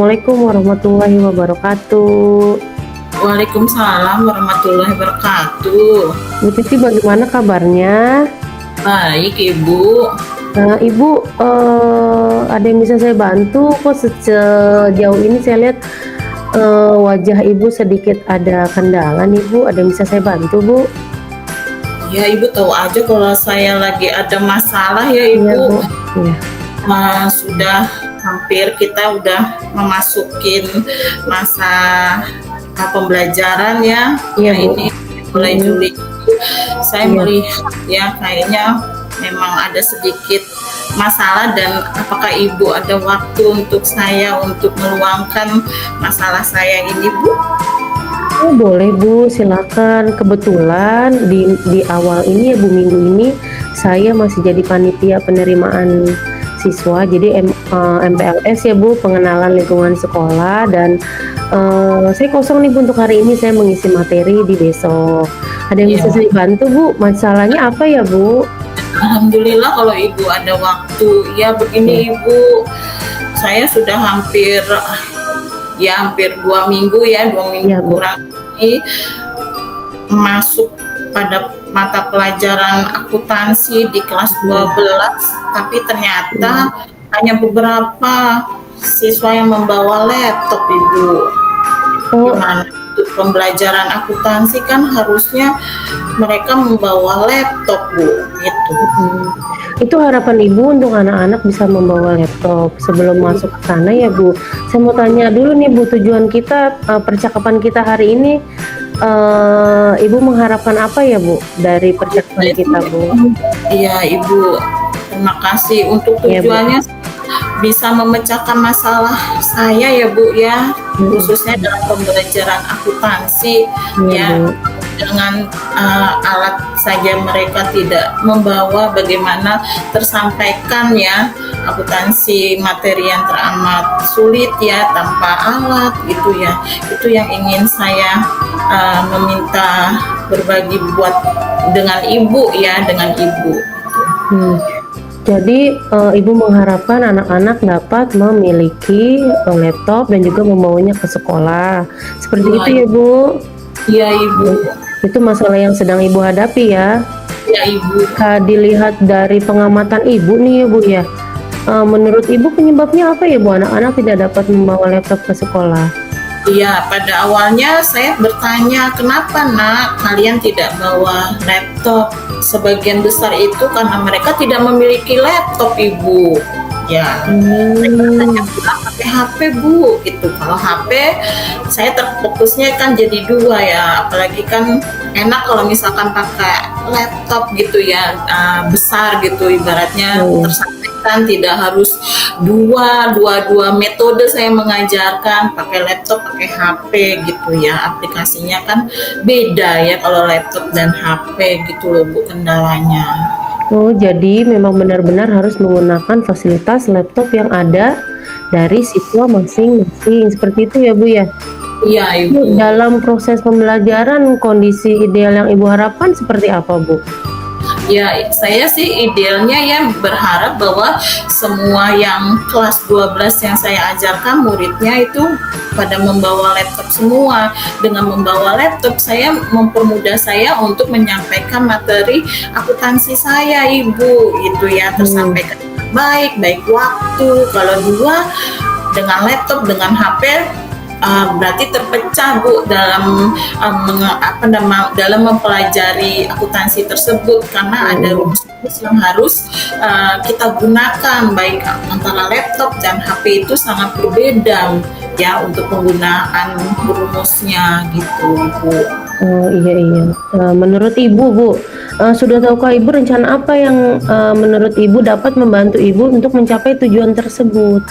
Assalamualaikum warahmatullahi wabarakatuh. Waalaikumsalam warahmatullahi wabarakatuh. Bu Titi bagaimana kabarnya? Baik, Ibu. Ibu, ada yang bisa saya bantu? Kok sejauh ini saya lihat wajah Ibu sedikit ada kendala nih Bu, ada yang bisa saya bantu Bu? Ya, Ibu tahu aja kalau saya lagi ada masalah ya, Iya Ibu. Bu. Iya. Sudah hampir kita udah memasukin masa pembelajaran ya. Iya, Ya, Bu. ini mulai Juli. Saya Iya. melihat ya kayaknya memang ada sedikit masalah, dan apakah Ibu ada waktu untuk saya untuk meluangkan masalah saya ini, Bu? Oh, boleh Bu, silakan. Kebetulan di awal ini ya Bu, minggu ini saya masih jadi panitia penerimaan siswa, jadi MPLS ya Bu, pengenalan lingkungan sekolah, dan saya kosong nih Bu untuk hari ini, saya mengisi materi di besok. Ada yang bisa Iya. saya bantu Bu? Masalahnya apa ya Bu? Alhamdulillah kalau Ibu ada waktu. Ya begini Ibu, saya sudah hampir 2 minggu ya, 2 minggu Iya, Bu. kurang ini masuk pada mata pelajaran akuntansi di kelas 12, tapi ternyata hanya beberapa siswa yang membawa laptop, Ibu. Oh, Gimana untuk pembelajaran akuntansi kan harusnya mereka membawa laptop, Bu, gitu. itu harapan Ibu untuk anak-anak bisa membawa laptop. Sebelum masuk ke sana ya Bu, saya mau tanya dulu nih Bu, tujuan kita, percakapan kita hari ini, Ibu mengharapkan apa ya Bu dari percakapan kita Bu? Iya Ibu, terima kasih. Untuk Iya, Bu. tujuannya bisa memecahkan masalah saya ya Bu ya, khususnya dalam pembelajaran akuntansi Iya, ya. Bu. Dengan alat saja mereka tidak membawa, bagaimana tersampaikan ya akuntansi materi yang teramat sulit ya tanpa alat gitu ya. Itu yang ingin saya meminta berbagi buat dengan Ibu ya, dengan Ibu. Jadi Ibu mengharapkan anak-anak dapat memiliki laptop dan juga membawanya ke sekolah. Seperti Iya, itu ya Bu? Iya Ibu. Itu masalah yang sedang Ibu hadapi ya? Ya Ibu. Jika dilihat dari pengamatan Ibu nih ya Bu ya, menurut Ibu penyebabnya apa ya Bu, anak-anak tidak dapat membawa laptop ke sekolah? Iya, pada awalnya saya bertanya, kenapa nak kalian tidak bawa laptop? Sebagian besar itu karena mereka tidak memiliki laptop, Ibu. Ya, mereka hanya bilang pakai HP Bu, gitu. Kalau HP, saya terfokusnya kan jadi 2 ya. Apalagi kan enak kalau misalkan pakai laptop gitu ya, besar gitu, ibaratnya tersampaikan, tidak harus dua metode saya mengajarkan, pakai laptop, pakai HP gitu ya. Aplikasinya kan beda ya kalau laptop dan HP gitu loh Bu, kendalanya. Oh, jadi memang benar-benar harus menggunakan fasilitas laptop yang ada dari siswa masing-masing. Seperti itu ya Bu ya? Iya Ibu. Dalam proses pembelajaran, kondisi ideal yang Ibu harapkan seperti apa Bu? Ya, saya sih idealnya ya berharap bahwa semua yang kelas 12 yang saya ajarkan muridnya itu pada membawa laptop semua. Dengan membawa laptop, saya mempermudah saya untuk menyampaikan materi akuntansi saya, Ibu. Itu ya, tersampaikan baik waktu. Kalau 2 dengan laptop, dengan HP, berarti terpecah Bu dalam dalam mempelajari akuntansi tersebut, karena ada rumus-rumus yang harus kita gunakan, baik antara laptop dan HP itu sangat berbeda ya untuk penggunaan rumusnya gitu Bu. Oh iya. Menurut Ibu Bu, sudah tahukah Ibu rencana apa yang menurut Ibu dapat membantu Ibu untuk mencapai tujuan tersebut?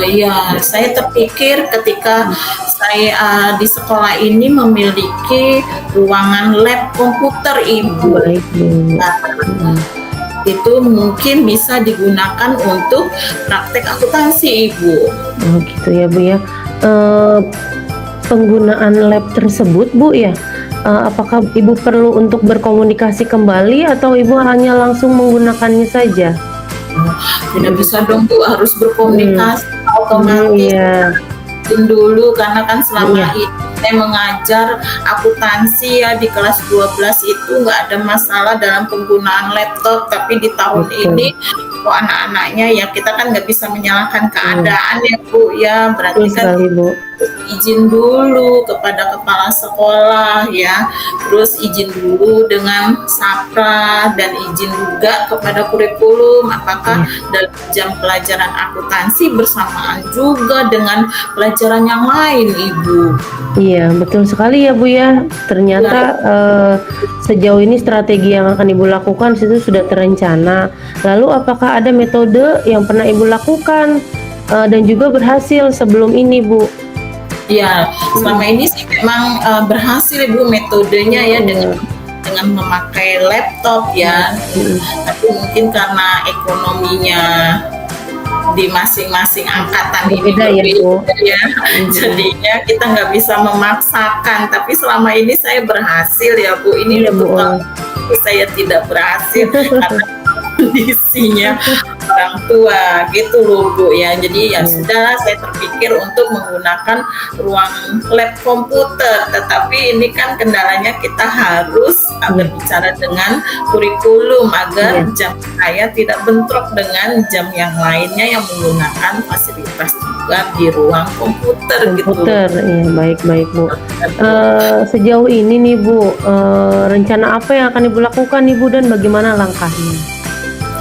Iya, saya terpikir ketika saya di sekolah ini memiliki ruangan lab komputer, Ibu. Baik Bu. Itu mungkin bisa digunakan untuk praktek akuntansi, Ibu. Oh gitu ya Bu ya. Penggunaan lab tersebut Bu ya, apakah Ibu perlu untuk berkomunikasi kembali atau Ibu hanya langsung menggunakannya saja? Tidak bisa dong Bu, harus berkomunikasi. otomatis Iya, izin dulu karena kan selama iya, ini saya mengajar akuntansi ya di kelas 12 itu nggak ada masalah dalam penggunaan laptop, tapi di tahun betul. ini kok anak-anaknya ya kita kan nggak bisa menyalahkan Iya, keadaan ya Bu ya, betul berarti kan sekali, Bu. izin dulu kepada kepala sekolah ya, terus izin dulu dengan SAPRA dan izin juga kepada kurikulum apakah Iya. dalam jam pelajaran akuntansi bersamaan juga dengan pelajaran yang lain Ibu. Iya, betul sekali ya Bu ya. Ternyata Ya, sejauh ini strategi yang akan Ibu lakukan itu sudah terencana. Lalu apakah ada metode yang pernah Ibu lakukan dan juga berhasil sebelum ini Bu? ya, selama ini sih memang berhasil Ibu metodenya ya Iya, dengan memakai laptop ya, mhm, tapi mungkin karena ekonominya di masing-masing angkatan ini berbeda ya Bu? berbeda ya, Mhm. jadinya kita nggak bisa memaksakan. Tapi selama ini saya berhasil ya Bu. Ini Iya Bu, untuk tahun ini saya tidak berhasil karena kondisinya orang tua gitu loh Bu ya. Jadi ya iya, sudah saya terpikir untuk menggunakan ruang lab komputer. Tetapi ini kan kendalanya kita harus iya, berbicara dengan kurikulum agar iya, jam saya tidak bentrok dengan jam yang lainnya yang menggunakan fasilitas juga di ruang komputer gitu loh. komputer, iya, baik-baik Bu. Sejauh ini nih Bu, rencana apa yang akan Ibu lakukan nih Bu dan bagaimana langkahnya?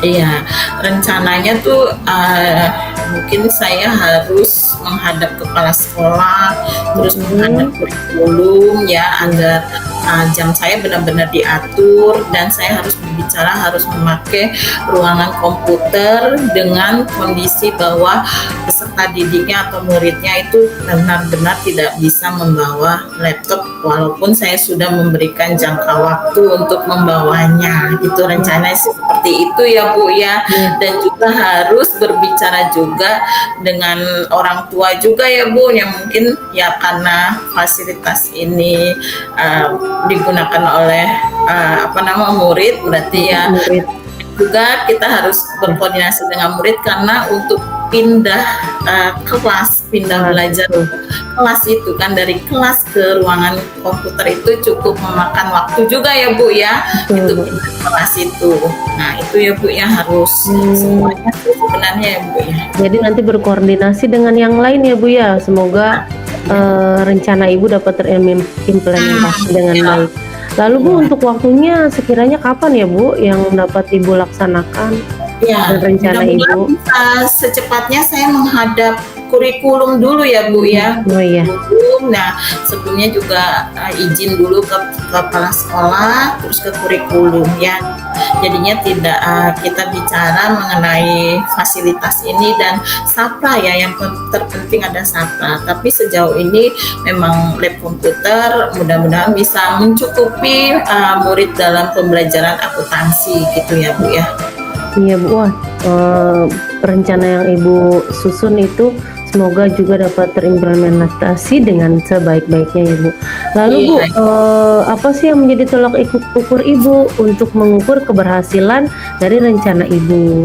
Iya, rencananya tuh mungkin saya harus menghadap kepala sekolah, terus menghadap Mhm, kurikulum ya iya, agar jam saya benar-benar diatur dan saya harus berbicara harus memakai ruangan komputer dengan kondisi bahwa peserta didiknya atau muridnya itu benar-benar tidak bisa membawa laptop walaupun saya sudah memberikan jangka waktu untuk membawanya. Itu rencananya sih seperti itu ya Bu ya, iya, dan juga harus berbicara juga dengan orang tua juga ya Bu yang mungkin ya karena fasilitas ini digunakan oleh murid berarti ya murid, juga kita harus berkoordinasi dengan murid karena untuk pindah kelas, pindah kelas, belajar betul, kelas itu kan dari kelas ke ruangan komputer itu cukup memakan waktu juga ya Bu ya, betul itu Bu. pindah kelas itu. Nah itu ya Bu ya harus Mmm, semuanya sih sebenarnya ya Bu ya. jadi nanti berkoordinasi dengan yang lain ya Bu ya? Semoga, rencana Ibu dapat terimplementasi dengan Ya, baik. Lalu Bu, ya. untuk waktunya sekiranya kapan ya Bu yang dapat Ibu laksanakan dan Ya, rencana mudah-mudahan Ibu? bisa secepatnya saya menghadap kurikulum dulu ya Bu ya. Oh iya, Kurikulum, nah sebelumnya juga izin dulu ke kepala sekolah, terus ke kurikulum ya. Jadinya tidak kita bicara mengenai fasilitas ini dan SAPRA ya, yang terpenting ada SAPRA. Tapi sejauh ini memang lab komputer mudah-mudahan bisa mencukupi murid dalam pembelajaran akuntansi gitu ya Bu ya. iya Bu. Wah, rencana yang Ibu susun itu semoga juga dapat terimplementasi dengan sebaik-baiknya ya Bu. Lalu Bu, Iya. apa sih yang menjadi tolak ukur Ibu untuk mengukur keberhasilan dari rencana Ibu?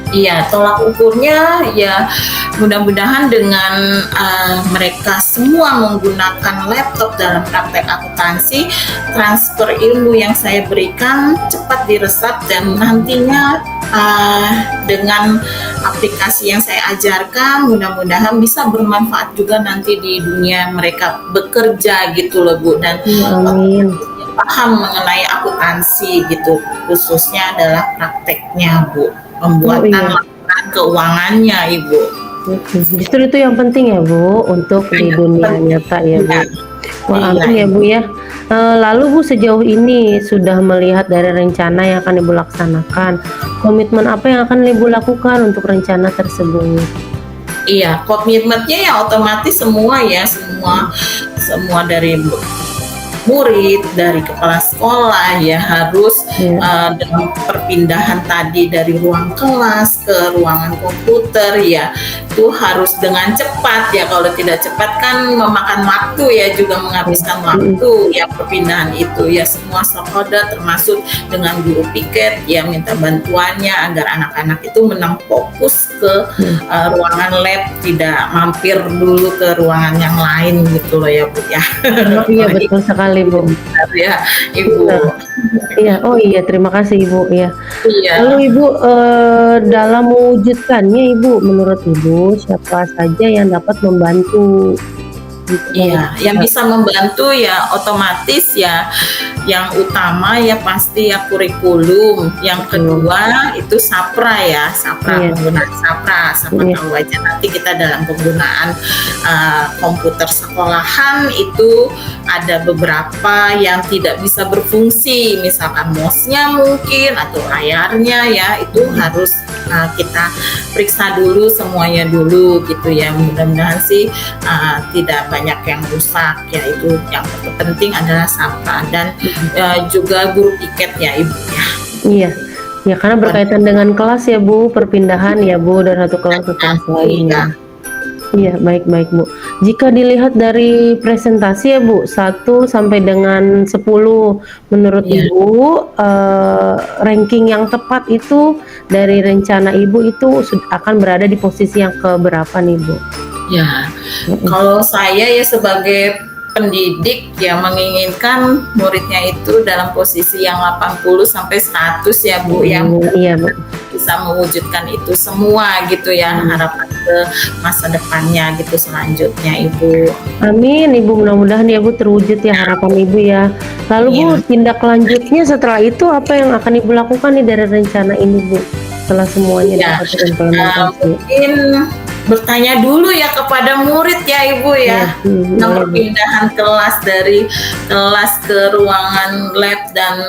Iya, tolak ukurnya ya mudah-mudahan dengan mereka semua menggunakan laptop dalam praktek akuntansi, transfer ilmu yang saya berikan cepat diresap dan nantinya dengan aplikasi yang saya ajarkan mudah-mudahan bisa bermanfaat juga nanti di dunia mereka bekerja gitu loh Bu, dan Amin. paham mengenai akuntansi gitu, khususnya adalah prakteknya Bu, Oh pembuatan iya, laporan keuangannya Ibu. justru itu yang penting ya Bu, untuk di dunia nyata ya Bu. Iya, Wah, iya, amin ya Bu ya. Lalu Bu, sejauh ini sudah melihat dari rencana yang akan Ibu laksanakan, komitmen apa yang akan Ibu lakukan untuk rencana tersebut? iya, komitmennya ya otomatis semua ya, semua dari murid, dari kepala sekolah ya harus Ya, dengan perpindahan tadi dari ruang kelas ke ruangan komputer ya itu harus dengan cepat ya. Kalau tidak cepat kan memakan waktu ya, juga menghabiskan waktu ya perpindahan itu ya. Semua stakeholder termasuk dengan guru piket ya minta bantuannya agar anak-anak itu menang fokus ke ruangan lab, tidak mampir dulu ke ruangan yang lain gitu loh ya Bu ya. Iya betul sekali Bu. Ya Ibu. Iya, oh iya terima kasih Ibu ya. Iya. Lalu Ibu dalam mewujudkannya Ibu, menurut Ibu siapa saja yang dapat membantu? Iya, yang bisa membantu ya otomatis ya, yang utama ya pasti ya kurikulum. Yang kedua itu SAPRA ya, SAPRA, penggunaan SAPRA. Sama tahu aja nanti kita dalam penggunaan komputer sekolahan itu ada beberapa yang tidak bisa berfungsi, misalkan mouse-nya mungkin atau layarnya ya, itu harus kita periksa dulu semuanya dulu gitu ya. Mudah-mudahan sih tidak banyak yang rusak ya. Itu yang terpenting adalah SAPRA dan juga guru piket ya Ibu ya. Iya. Ya karena berkaitan dengan kelas ya Bu, perpindahan ya Bu dari satu kelas ke kelas lainnya. Iya, baik-baik Bu. Jika dilihat dari presentasi ya Bu, 1 sampai dengan 10, menurut Ibu ranking yang tepat itu dari rencana Ibu itu akan berada di posisi yang keberapa nih Bu? Ya, kalau saya ya sebagai pendidik ya menginginkan muridnya itu dalam posisi yang 80 sampai 100 ya Bu ya. Iya Bu. Bisa mewujudkan itu semua gitu ya, harapan ke masa depannya gitu selanjutnya Ibu. Amin Ibu, mudah-mudahan ya Bu terwujud ya harapan Ibu ya. Lalu Bu, tindak lanjutnya setelah itu apa yang akan Ibu lakukan nih dari rencana ini Bu? Setelah semuanya dapat terimplementasi. Mungkin bertanya dulu ya kepada murid ya Ibu ya, perpindahan kelas dari kelas ke ruangan lab dan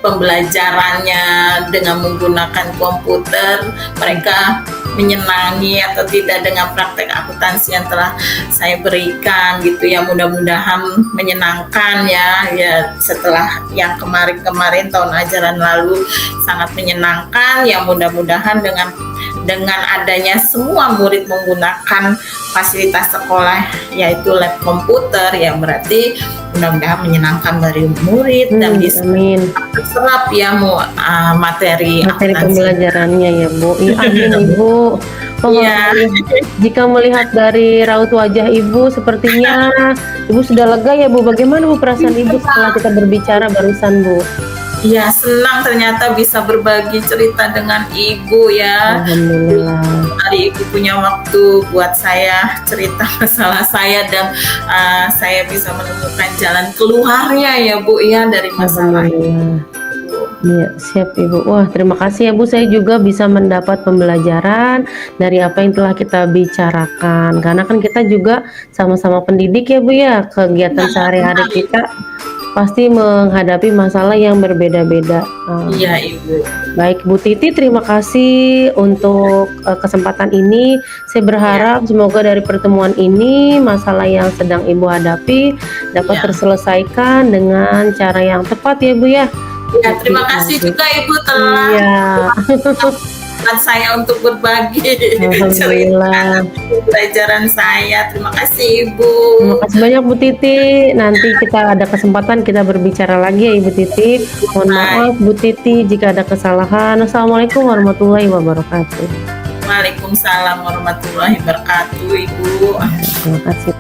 pembelajarannya dengan menggunakan komputer, mereka menyenangi atau tidak dengan praktek akuntansi yang telah saya berikan gitu ya. Mudah-mudahan menyenangkan ya setelah yang kemarin-kemarin tahun ajaran lalu sangat menyenangkan ya. Mudah-mudahan dengan adanya semua murid menggunakan fasilitas sekolah yaitu lab komputer ya, berarti mudah-mudahan menyenangkan dari murid dan bisa terserap ya materi pembelajarannya ya Bu. Iya, amin Ibu. Jika melihat dari raut wajah Ibu sepertinya Ibu sudah lega ya Bu. Bagaimana Bu perasaan Ibu setelah kita berbicara barusan Bu? Ya senang ternyata bisa berbagi cerita dengan Ibu ya. Alhamdulillah. Hari Ibu punya waktu buat saya cerita masalah saya dan saya bisa menemukan jalan keluarnya ya Bu ya dari masalah ini. Iya, siap Ibu. Wah, terima kasih ya Bu. Saya juga bisa mendapat pembelajaran dari apa yang telah kita bicarakan. Karena kan kita juga sama-sama pendidik ya Bu ya. Kegiatan sehari-hari kita pasti menghadapi masalah yang berbeda-beda. Iya Ibu. Baik Bu Titi, terima kasih untuk kesempatan ini. Saya berharap semoga dari pertemuan ini masalah yang sedang Ibu hadapi dapat terselesaikan dengan cara yang tepat ya Bu ya. Ya, terima kasih juga Ibu telah saya untuk berbagi cerita pelajaran saya. Terima kasih Ibu. Terima kasih banyak Bu Titi. Nanti kita ada kesempatan kita berbicara lagi ya Ibu Titi. Mohon maaf Bu Titi jika ada kesalahan. Assalamualaikum warahmatullahi wabarakatuh. Waalaikumsalam warahmatullahi wabarakatuh Ibu. Terima kasih.